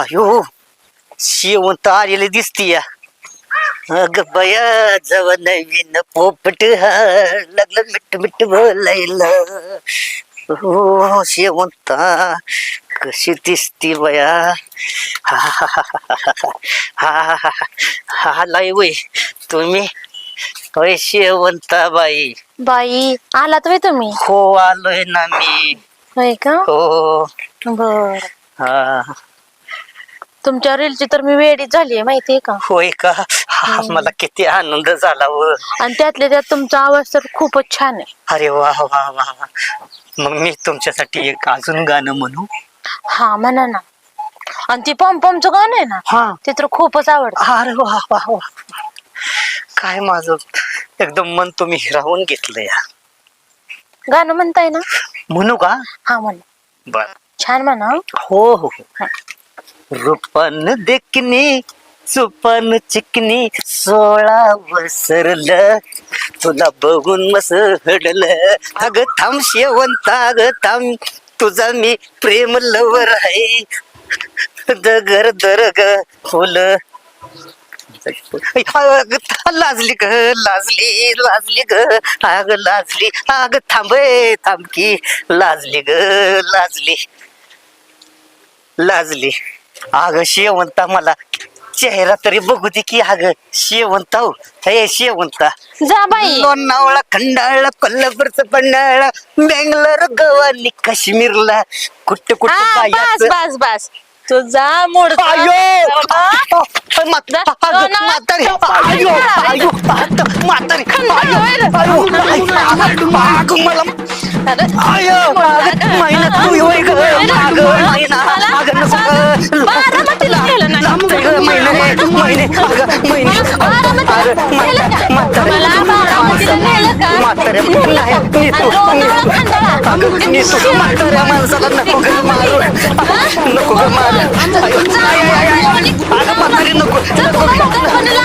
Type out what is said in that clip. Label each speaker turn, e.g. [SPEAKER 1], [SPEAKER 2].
[SPEAKER 1] अयो शेवंत आलेली दिसतीय. अग बया जव नवीन पोपट लागलं मिठ मिठ बोलायला. हो शेवंता कशी दिसती बया. हा हा हा हा हा लाई वय तुम्ही होय शेवंता बाई.
[SPEAKER 2] बाई आलात व्हय तुम्ही?
[SPEAKER 1] हो आलोय ना मी.
[SPEAKER 2] होय का?
[SPEAKER 1] हो
[SPEAKER 2] बर.
[SPEAKER 1] हा
[SPEAKER 2] तुमच्या रीलची तर मी वेडीच झालीय माहितीये का?
[SPEAKER 1] होय का? हा मला किती आनंद झाला व.
[SPEAKER 2] आणि त्यातल्या त्यात तुमचा आवाज तर खूपच छान आहे.
[SPEAKER 1] अरे वा वा वा वा. मग मी तुमच्यासाठी एक अजून गाणं म्हणू?
[SPEAKER 2] हा म्हणा ना. आणि ती पम-पमचं गाणं आहे ना,
[SPEAKER 1] हा
[SPEAKER 2] ते तर खूपच आवडतं.
[SPEAKER 1] अरे वा वा वा. काय माझं एकदम मन तुम्ही हिरावून घेतलंय.
[SPEAKER 2] गाणं म्हणताय ना?
[SPEAKER 1] म्हणू का?
[SPEAKER 2] हा म्हण.
[SPEAKER 1] बर.
[SPEAKER 2] छान म्हणा.
[SPEAKER 1] हो हो हो. रूपान देखणी सुपान चिकनी 16 वसरलं तुला बघून मसडलं. अग थांब शेवंता अग थांब तुझा मी प्रेम लवर आहे. दगर दरग फुल लाजली ग लाजली लाजली ग अग लाजली अग थांबे थांबकी लाजली ग लाजली लाजली. अग शेवंता मला चेहरा तरी बघू दे की. अग शेवंता हे शेवंता.
[SPEAKER 2] जा बाई.
[SPEAKER 1] लोणावळा खंडाळा कोल्हापूरचं पन्हाळा बेंगलोर गोवा आणि काश्मीरला कुठे कुठे
[SPEAKER 2] हा, बस बस बस. तुझा मूड
[SPEAKER 1] माणसाला नको ग मारू नको ग मारू. नको नको